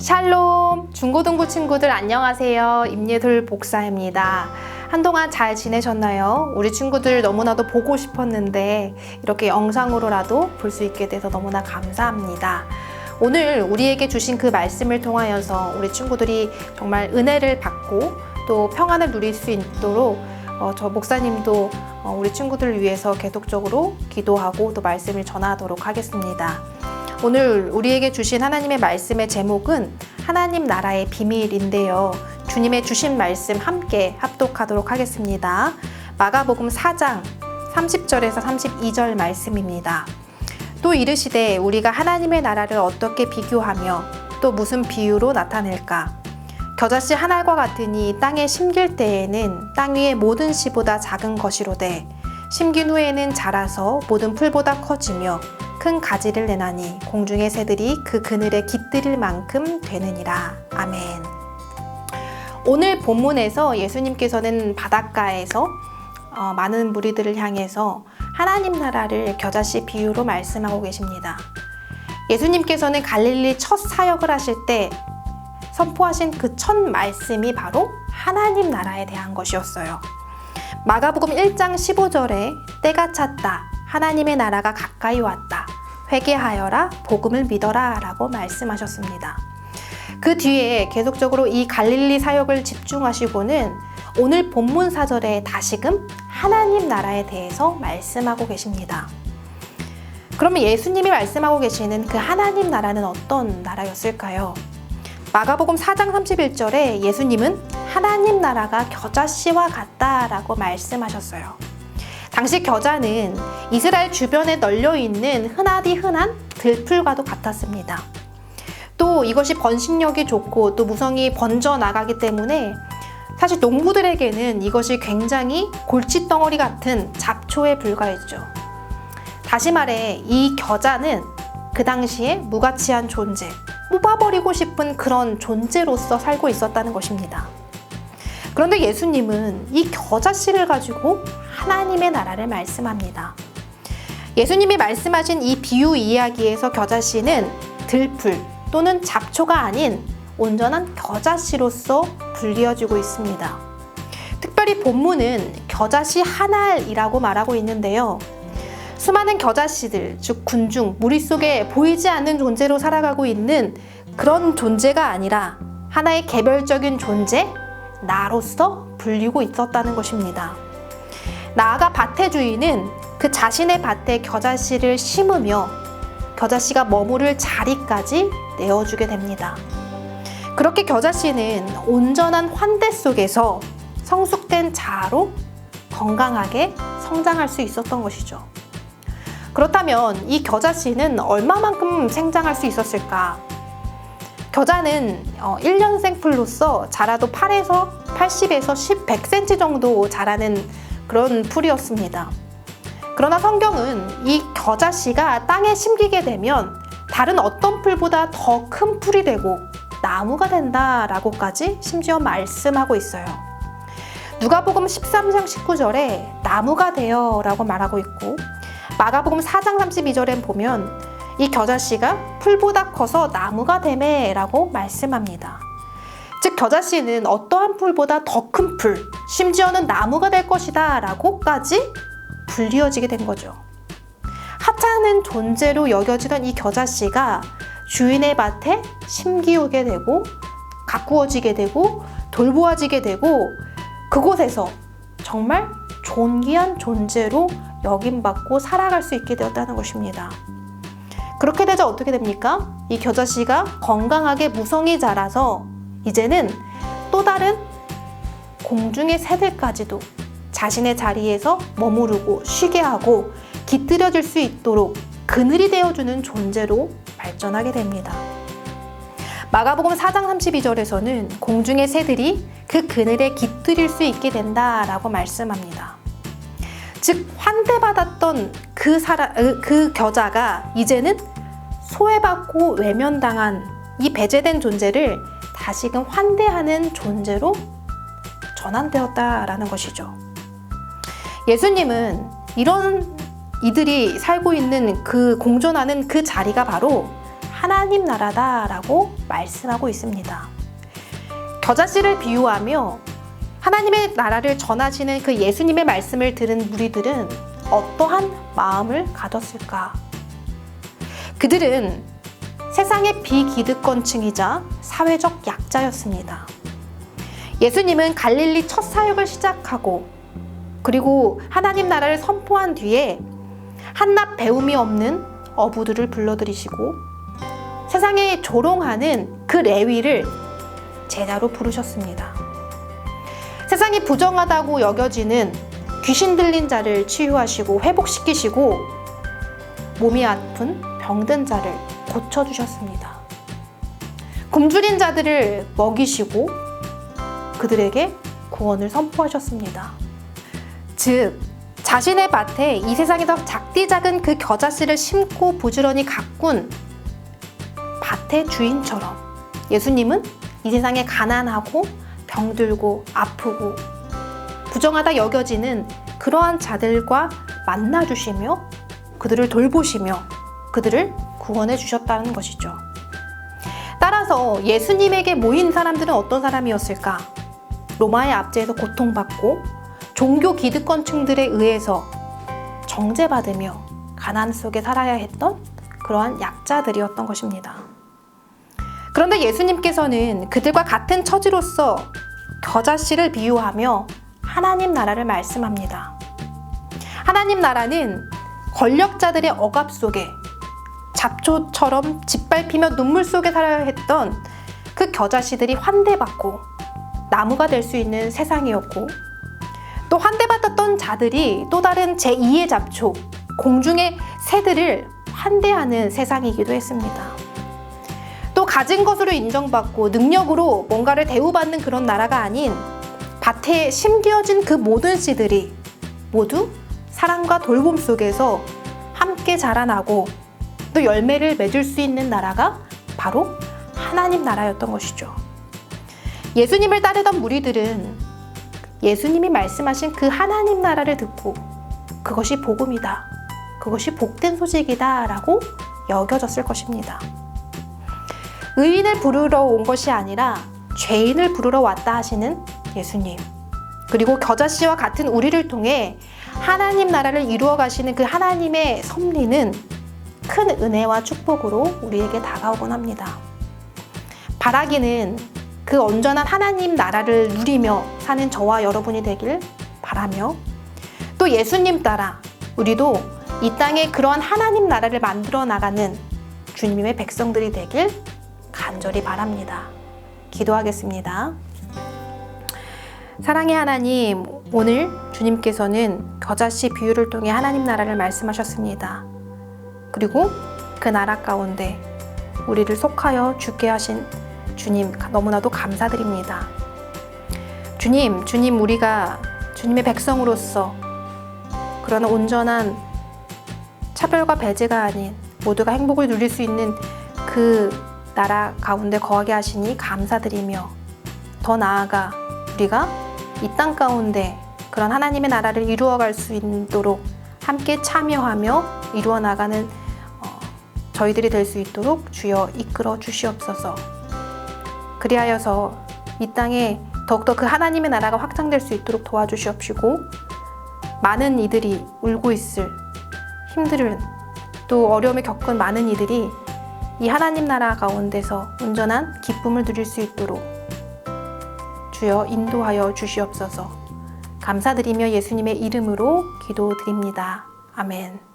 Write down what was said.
샬롬! 중고등부 친구들 안녕하세요. 임예솔 목사입니다. 한동안 잘 지내셨나요? 우리 친구들 너무나도 보고 싶었는데 이렇게 영상으로라도 볼 수 있게 돼서 너무나 감사합니다. 오늘 우리에게 주신 그 말씀을 통하여서 우리 친구들이 정말 은혜를 받고 또 평안을 누릴 수 있도록 저 목사님도 우리 친구들을 위해서 계속적으로 기도하고 또 말씀을 전하도록 하겠습니다. 오늘 우리에게 주신 하나님의 말씀의 제목은 하나님 나라의 비밀인데요. 주님의 주신 말씀 함께 합독하도록 하겠습니다. 마가복음 4장 30절에서 32절 말씀입니다. 또 이르시되 우리가 하나님의 나라를 어떻게 비교하며 또 무슨 비유로 나타낼까? 겨자씨 한 알과 같으니 땅에 심길 때에는 땅 위의 모든 씨보다 작은 것이로되 심긴 후에는 자라서 모든 풀보다 커지며 큰 가지를 내나니 공중의 새들이 그 그늘에 깃들일 만큼 되느니라. 아멘. 오늘 본문에서 예수님께서는 바닷가에서 많은 무리들을 향해서 하나님 나라를 겨자씨 비유로 말씀하고 계십니다. 예수님께서는 갈릴리 첫 사역을 하실 때 선포하신 그 첫 말씀이 바로 하나님 나라에 대한 것이었어요. 마가복음 1장 15절에 때가 찼다. 하나님의 나라가 가까이 왔다. 회개하여라. 복음을 믿어라. 라고 말씀하셨습니다. 그 뒤에 계속적으로 이 갈릴리 사역을 집중하시고는 오늘 본문 4절에 다시금 하나님 나라에 대해서 말씀하고 계십니다. 그러면 예수님이 말씀하고 계시는 그 하나님 나라는 어떤 나라였을까요? 마가복음 4장 31절에 예수님은 하나님 나라가 겨자씨와 같다라고 말씀하셨어요. 당시 겨자는 이스라엘 주변에 널려있는 흔하디 흔한 들풀과도 같았습니다. 또 이것이 번식력이 좋고 또 무성이 번져나가기 때문에 사실 농부들에게는 이것이 굉장히 골칫덩어리 같은 잡초에 불과했죠. 다시 말해 이 겨자는 그 당시에 무가치한 존재, 뽑아버리고 싶은 그런 존재로서 살고 있었다는 것입니다. 그런데 예수님은 이 겨자씨를 가지고 하나님의 나라를 말씀합니다. 예수님이 말씀하신 이 비유 이야기에서 겨자씨는 들풀 또는 잡초가 아닌 온전한 겨자씨로서 불리어지고 있습니다. 특별히 본문은 겨자씨 한 알이라고 말하고 있는데요. 수많은 겨자씨들, 즉 군중, 무리 속에 보이지 않는 존재로 살아가고 있는 그런 존재가 아니라 하나의 개별적인 존재, 나로서 불리고 있었다는 것입니다. 나아가 밭의 주인은 그 자신의 밭에 겨자씨를 심으며 겨자씨가 머무를 자리까지 내어주게 됩니다. 그렇게 겨자씨는 온전한 환대 속에서 성숙된 자아로 건강하게 성장할 수 있었던 것이죠. 그렇다면 이 겨자씨는 얼마만큼 생장할 수 있었을까? 겨자는 1년생 풀로서 자라도 8에서 80에서 100cm 정도 자라는 그런 풀이었습니다. 그러나 성경은 이 겨자씨가 땅에 심기게 되면 다른 어떤 풀보다 더 큰 풀이 되고 나무가 된다라고까지 심지어 말씀하고 있어요. 누가복음 13장 19절에 나무가 되어 라고 말하고 있고 마가복음 4장 32절에 보면 이 겨자씨가 풀보다 커서 나무가 되매 라고 말씀합니다. 즉 겨자씨는 어떠한 풀보다 더 큰 풀, 심지어는 나무가 될 것이다 라고까지 불리어지게 된 거죠. 하찮은 존재로 여겨지던 이 겨자씨가 주인의 밭에 심기우게 되고 가꾸어지게 되고 돌보아지게 되고 그곳에서 정말 존귀한 존재로 여김받고 살아갈 수 있게 되었다는 것입니다. 그렇게 되자 어떻게 됩니까? 이 겨자씨가 건강하게 무성히 자라서 이제는 또 다른 공중의 새들까지도 자신의 자리에서 머무르고 쉬게 하고 깃들여질 수 있도록 그늘이 되어주는 존재로 발전하게 됩니다. 마가복음 4장 32절에서는 공중의 새들이 그 그늘에 깃들일 수 있게 된다라고 말씀합니다. 즉 환대받았던 그 겨자가 이제는 소외받고 외면당한 이 배제된 존재를 다시금 환대하는 존재로 전환되었다라는 것이죠. 예수님은 이런 이들이 살고 있는 그 공존하는 그 자리가 바로 하나님 나라다라고 말씀하고 있습니다. 겨자씨를 비유하며 하나님의 나라를 전하시는 그 예수님의 말씀을 들은 무리들은 어떠한 마음을 가졌을까? 그들은 세상의 비기득권층이자 사회적 약자였습니다. 예수님은 갈릴리 첫 사역을 시작하고 그리고 하나님 나라를 선포한 뒤에 한낱 배움이 없는 어부들을 불러들이시고 세상에 조롱하는 그 레위를 제자로 부르셨습니다. 세상이 부정하다고 여겨지는 귀신 들린 자를 치유하시고 회복시키시고 몸이 아픈 병든 자를 고쳐주셨습니다. 굶주린 자들을 먹이시고 그들에게 구원을 선포하셨습니다. 즉, 자신의 밭에 이 세상에서 작디 작은 그 겨자씨를 심고 부지런히 가꾼 밭의 주인처럼 예수님은 이 세상에 가난하고 병들고 아프고 부정하다 여겨지는 그러한 자들과 만나주시며 그들을 돌보시며 그들을 구원해 주셨다는 것이죠. 따라서 예수님에게 모인 사람들은 어떤 사람이었을까? 로마의 압제에서 고통받고 종교 기득권층들에 의해서 정죄받으며 가난 속에 살아야 했던 그러한 약자들이었던 것입니다. 그런데 예수님께서는 그들과 같은 처지로서 겨자씨를 비유하며 하나님 나라를 말씀합니다. 하나님 나라는 권력자들의 억압 속에 잡초처럼 짓밟히며 눈물 속에 살아야 했던 그 겨자씨들이 환대받고 나무가 될 수 있는 세상이었고, 또 환대받았던 자들이 또 다른 제2의 잡초, 공중의 새들을 환대하는 세상이기도 했습니다. 또 가진 것으로 인정받고 능력으로 뭔가를 대우받는 그런 나라가 아닌 밭에 심겨진 그 모든 씨들이 모두 사랑과 돌봄 속에서 함께 자라나고 또 열매를 맺을 수 있는 나라가 바로 하나님 나라였던 것이죠. 예수님을 따르던 무리들은 예수님이 말씀하신 그 하나님 나라를 듣고 그것이 복음이다, 그것이 복된 소식이다 라고 여겨졌을 것입니다. 의인을 부르러 온 것이 아니라 죄인을 부르러 왔다 하시는 예수님, 그리고 겨자씨와 같은 우리를 통해 하나님 나라를 이루어 가시는 그 하나님의 섭리는 큰 은혜와 축복으로 우리에게 다가오곤 합니다. 바라기는 그 온전한 하나님 나라를 누리며 사는 저와 여러분이 되길 바라며, 또 예수님 따라 우리도 이 땅에 그러한 하나님 나라를 만들어 나가는 주님의 백성들이 되길 간절히 바랍니다. 기도하겠습니다. 사랑의 하나님, 오늘 주님께서는 겨자씨 비유를 통해 하나님 나라를 말씀하셨습니다. 그리고 그 나라 가운데 우리를 속하여 죽게 하신 주님, 너무나도 감사드립니다. 주님, 우리가 주님의 백성으로서 그러나 온전한 차별과 배제가 아닌 모두가 행복을 누릴 수 있는 그 나라 가운데 거하게 하시니 감사드리며, 더 나아가 우리가 이 땅 가운데 그런 하나님의 나라를 이루어갈 수 있도록 함께 참여하며 이루어 나가는 저희들이 될 수 있도록 주여 이끌어 주시옵소서. 그리하여서 이 땅에 더욱더 그 하나님의 나라가 확장될 수 있도록 도와주시옵시고, 많은 이들이 울고 있을 힘든 또 어려움을 겪은 많은 이들이 이 하나님 나라 가운데서 온전한 기쁨을 누릴 수 있도록 주여 인도하여 주시옵소서. 감사드리며 예수님의 이름으로 기도드립니다. 아멘.